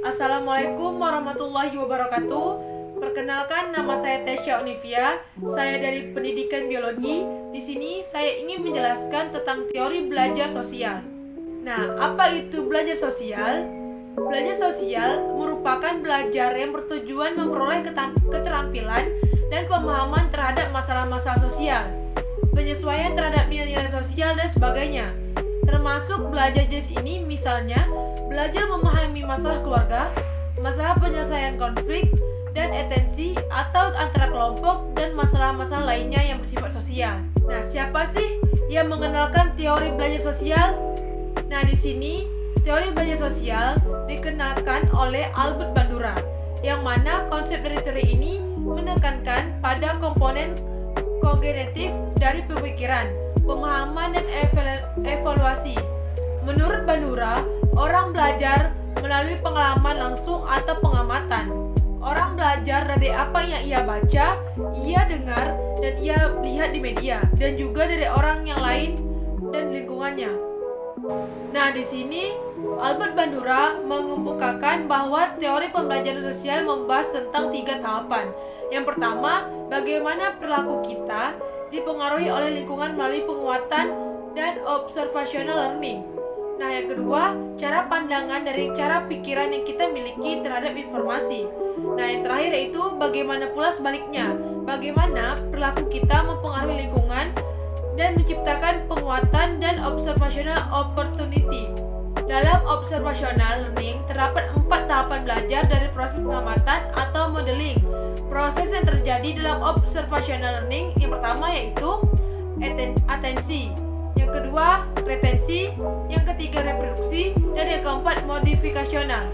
Assalamualaikum warahmatullahi wabarakatuh. Perkenalkan, nama saya Tesya Univia. Saya dari Pendidikan Biologi. Di sini saya ingin menjelaskan tentang teori belajar sosial. Nah, apa itu belajar sosial? Belajar sosial merupakan belajar yang bertujuan memperoleh keterampilan dan pemahaman terhadap masalah-masalah sosial, penyesuaian terhadap nilai-nilai sosial dan sebagainya. Termasuk belajar jenis ini misalnya belajar memahami masalah keluarga, masalah penyelesaian konflik, dan atensi atau antara kelompok dan masalah-masalah lainnya yang bersifat sosial. Nah, siapa sih yang mengenalkan teori belajar sosial? Nah, di sini teori belajar sosial dikenalkan oleh Albert Bandura, yang mana konsep dari teori ini menekankan pada komponen kognitif dari pemikiran, pemahaman, dan evaluasi. Menurut Bandura, orang belajar melalui pengalaman langsung atau pengamatan. Orang belajar dari apa yang ia baca, ia dengar, dan ia lihat di media, dan juga dari orang yang lain dan lingkungannya. Nah, di sini Albert Bandura mengemukakan bahwa teori pembelajaran sosial membahas tentang 3 tahapan. Yang pertama, bagaimana perilaku kita dipengaruhi oleh lingkungan melalui penguatan dan observational learning. Nah, yang kedua, cara pandangan dari cara pikiran yang kita miliki terhadap informasi. Nah, yang terakhir yaitu bagaimana pula sebaliknya, bagaimana perilaku kita mempengaruhi lingkungan dan menciptakan penguatan dan observational opportunity. Dalam observational learning terdapat 4 tahapan belajar dari proses pengamatan atau modeling. Proses yang terjadi dalam observational learning yang pertama yaitu atensi, yang kedua retensi, yang ketiga reproduksi, dan yang keempat modifikasional.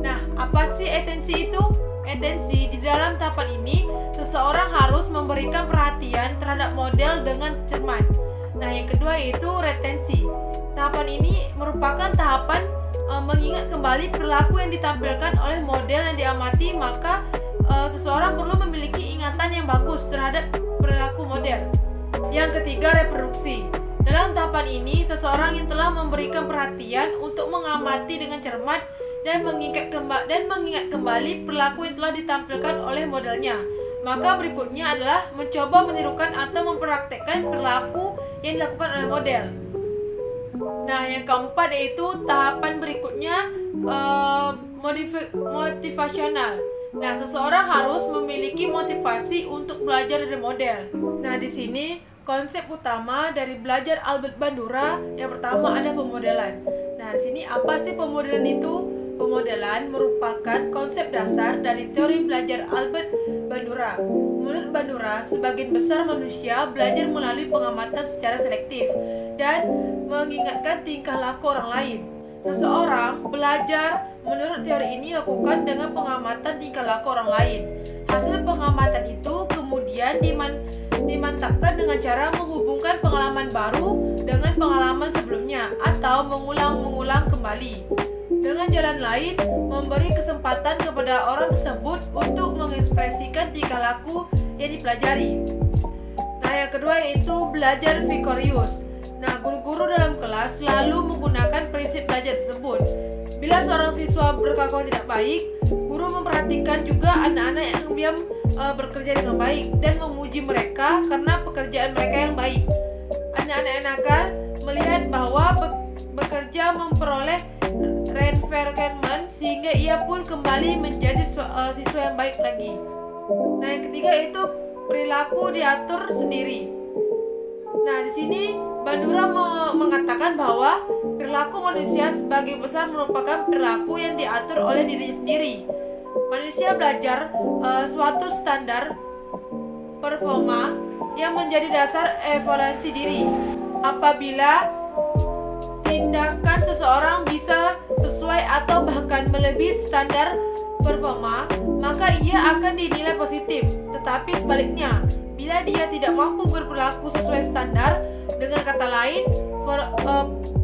Nah, apa sih atensi itu? Atensi di dalam tahapan ini seseorang harus memberikan perhatian terhadap model dengan cermat. Nah, yang kedua yaitu retensi. Tahapan ini merupakan tahapan mengingat kembali perilaku yang ditampilkan oleh model yang diamati, maka seseorang perlu memiliki ingatan yang bagus terhadap perilaku model. Yang ketiga, reproduksi. Dalam tahapan ini, seseorang yang telah memberikan perhatian untuk mengamati dengan cermat dan mengingat kembali perilaku yang telah ditampilkan oleh modelnya. Maka berikutnya adalah mencoba menirukan atau mempraktekkan perilaku yang dilakukan oleh model. Nah, yang keempat yaitu tahapan berikutnya motivasional. Nah, seseorang harus memiliki motivasi untuk belajar dari model. Nah, di sini konsep utama dari belajar Albert Bandura yang pertama ada pemodelan. Nah, di sini apa sih pemodelan itu? Pemodelan merupakan konsep dasar dari teori belajar Albert Bandura. Menurut Bandura, sebagian besar manusia belajar melalui pengamatan secara selektif dan mengingatkan tingkah laku orang lain. Seseorang belajar menurut teori ini lakukan dengan pengamatan tingkah laku orang lain. Hasil pengamatan itu kemudian dimantapkan dengan cara menghubungkan pengalaman baru dengan pengalaman sebelumnya atau mengulang-mengulang kembali. Dengan jalan lain, memberi kesempatan kepada orang tersebut untuk mengekspresikan tingkah laku yang dipelajari. Nah, yang kedua yaitu belajar vikarius. Nah, guru-guru dalam kelas selalu menggunakan prinsip belajar tersebut. Bila seorang siswa berkelakuan tidak baik, guru memperhatikan juga anak-anak yang diam bekerja dengan baik dan memuji mereka karena pekerjaan mereka yang baik. Anak-anak yang nakal melihat bahwa bekerja memperoleh reinforcement sehingga ia pun kembali menjadi siswa yang baik lagi. Nah, yang ketiga yaitu perilaku diatur sendiri. Nah, di sini Bandura mengatakan bahwa perilaku manusia sebagian besar merupakan perilaku yang diatur oleh dirinya sendiri. Manusia belajar suatu standar performa yang menjadi dasar evaluasi diri. Apabila tindakan seseorang bisa sesuai atau bahkan melebihi standar performa, maka ia akan dinilai positif. Tetapi sebaliknya, bila dia tidak mampu berperilaku sesuai standar, dengan kata lain,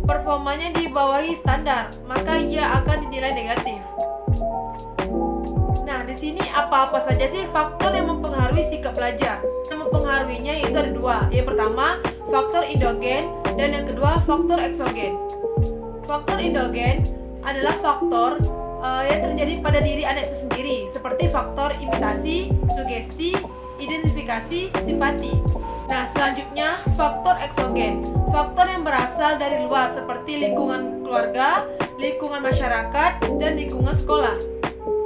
performanya di bawahi standar, maka ia akan dinilai negatif. Nah, di sini apa-apa saja sih faktor yang mempengaruhi sikap belajar? Yang mempengaruhinya yaitu ada dua. Yang pertama, faktor endogen dan yang kedua, faktor eksogen. Faktor endogen adalah faktor yang terjadi pada diri anak itu sendiri, seperti faktor imitasi, sugesti, identifikasi, simpati. Nah, selanjutnya faktor eksogen. Faktor yang berasal dari luar seperti lingkungan keluarga, lingkungan masyarakat, dan lingkungan sekolah.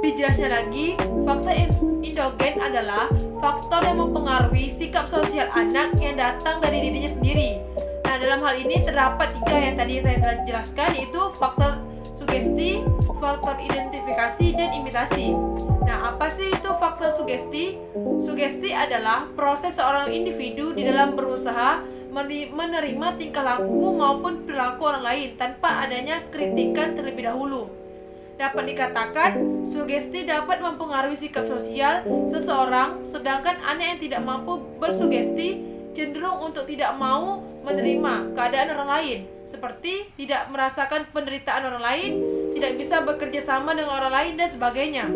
Lebih jelasnya lagi, faktor endogen adalah faktor yang mempengaruhi sikap sosial anak yang datang dari dirinya sendiri. Nah, dalam hal ini terdapat 3 yang tadi saya telah jelaskan, yaitu faktor sugesti, faktor identifikasi, dan imitasi. Nah, apa sih itu faktor sugesti? Sugesti adalah proses seorang individu di dalam berusaha menerima tingkah laku maupun perilaku orang lain tanpa adanya kritikan terlebih dahulu. Dapat dikatakan, sugesti dapat mempengaruhi sikap sosial seseorang, sedangkan anak yang tidak mampu bersugesti cenderung untuk tidak mau menerima keadaan orang lain, seperti tidak merasakan penderitaan orang lain, tidak bisa bekerja sama dengan orang lain, dan sebagainya.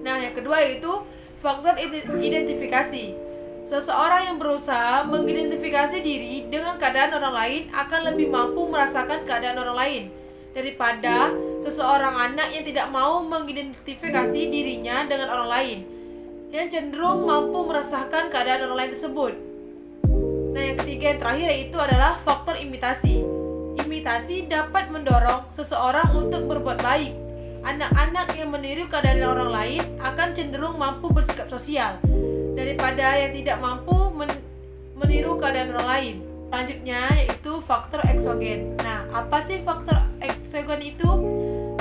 Nah, yang kedua yaitu faktor identifikasi. Seseorang yang berusaha mengidentifikasi diri dengan keadaan orang lain akan lebih mampu merasakan keadaan orang lain daripada seseorang anak yang tidak mau mengidentifikasi dirinya dengan orang lain, yang cenderung mampu merasakan keadaan orang lain tersebut. Nah, yang ketiga yang terakhir yaitu adalah faktor imitasi. Imitasi dapat mendorong seseorang untuk berbuat baik. Anak-anak yang meniru keadaan orang lain akan cenderung mampu bersikap sosial daripada yang tidak mampu meniru keadaan orang lain. Selanjutnya yaitu faktor eksogen. Nah, apa sih faktor eksogen itu?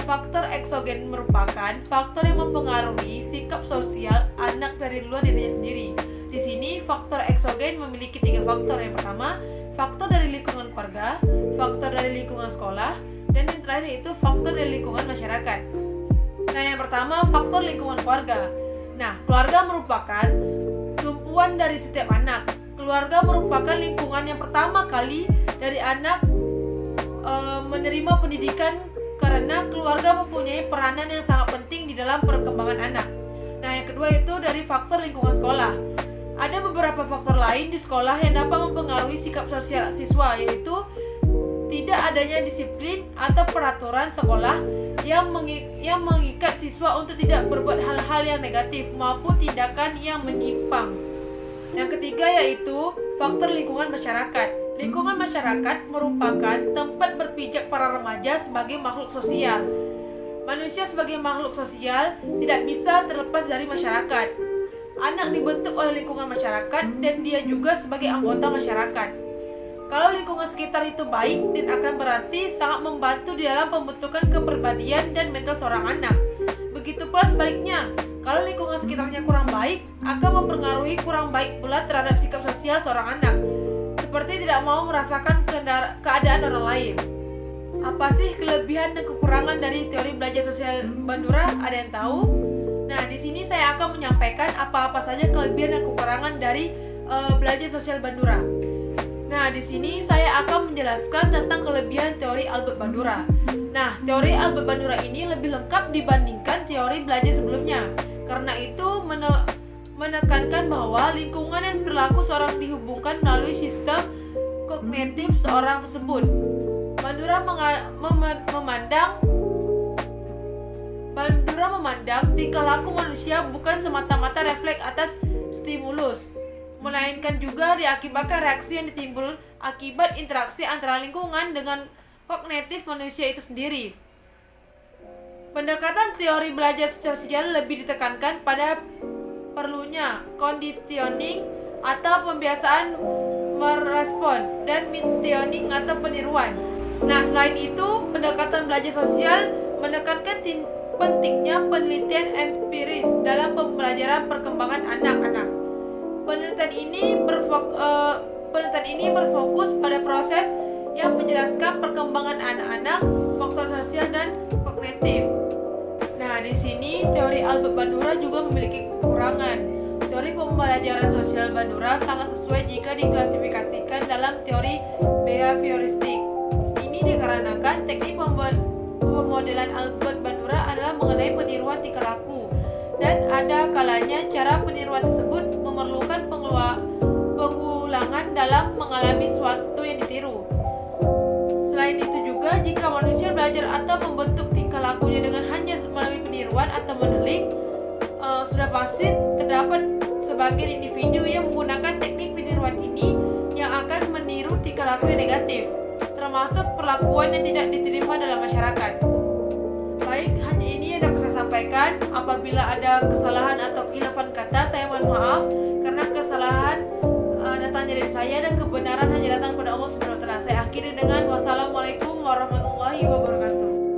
Faktor eksogen merupakan faktor yang mempengaruhi sikap sosial anak dari luar dirinya sendiri. Di sini faktor eksogen memiliki 3 faktor. Yang pertama, faktor dari lingkungan keluarga, faktor dari lingkungan sekolah, dan yang terakhir yaitu faktor dari lingkungan masyarakat. Nah, yang pertama, faktor lingkungan keluarga. Nah, keluarga merupakan tumpuan dari setiap anak. Keluarga merupakan lingkungan yang pertama kali dari anak menerima pendidikan, karena keluarga mempunyai peranan yang sangat penting di dalam perkembangan anak. Nah, yang kedua itu dari faktor lingkungan sekolah. Ada beberapa faktor lain di sekolah yang dapat mempengaruhi sikap sosial siswa, yaitu tidak adanya disiplin atau peraturan sekolah yang mengikat siswa untuk tidak berbuat hal-hal yang negatif maupun tindakan yang menyimpang. Yang ketiga yaitu faktor lingkungan masyarakat. Lingkungan masyarakat merupakan tempat berpijak para remaja sebagai makhluk sosial. Manusia sebagai makhluk sosial tidak bisa terlepas dari masyarakat. Anak dibentuk oleh lingkungan masyarakat dan dia juga sebagai anggota masyarakat. Kalau lingkungan sekitar itu baik, dan akan berarti sangat membantu di dalam pembentukan kepribadian dan mental seorang anak. Begitu pula sebaliknya, kalau lingkungan sekitarnya kurang baik, akan mempengaruhi kurang baik pula terhadap sikap sosial seorang anak, seperti tidak mau merasakan keadaan orang lain. Apa sih kelebihan dan kekurangan dari teori belajar sosial Bandura? Ada yang tahu? Nah, di sini saya akan menyampaikan apa-apa saja kelebihan dan kekurangan dari belajar sosial Bandura. Nah, di sini saya akan menjelaskan tentang kelebihan teori Albert Bandura. Nah, teori Albert Bandura ini lebih lengkap dibandingkan teori belajar sebelumnya. Karena itu menekankan bahwa lingkungan dan perilaku seorang dihubungkan melalui sistem kognitif seorang tersebut. Bandura memandang tingkah laku manusia bukan semata-mata refleks atas stimulus, melainkan juga diakibatkan reaksi yang ditimbul akibat interaksi antara lingkungan dengan kognitif manusia itu sendiri. Pendekatan teori belajar sosial lebih ditekankan pada perlunya conditioning atau pembiasaan merespon dan mistioning atau peniruan. Nah, selain itu, pendekatan belajar sosial menekankan pentingnya penelitian empiris dalam pembelajaran perkembangan anak-anak. Penelitian ini berfokus pada proses yang menjelaskan perkembangan anak-anak, faktor sosial dan kognitif. Nah, di sini teori Albert Bandura juga memiliki kekurangan. Teori pembelajaran sosial Bandura sangat sesuai jika diklasifikasikan dalam teori behavioristik. Ini dikarenakan teknik pemodelan Albert Bandura adalah mengenai peniruan tingkah laku, dan ada kalanya cara peniruan tersebut memerlukan dalam mengalami sesuatu yang ditiru. Selain itu juga, jika manusia belajar atau membentuk tingkah lakunya dengan hanya melalui peniruan atau modeling, sudah pasti terdapat sebagian individu yang menggunakan teknik peniruan ini yang akan meniru tingkah laku yang negatif, termasuk perlakuan yang tidak diterima dalam masyarakat. Baik, hanya ini yang dapat saya sampaikan. Apabila ada kesalahan atau khilafan kata, saya mohon maaf.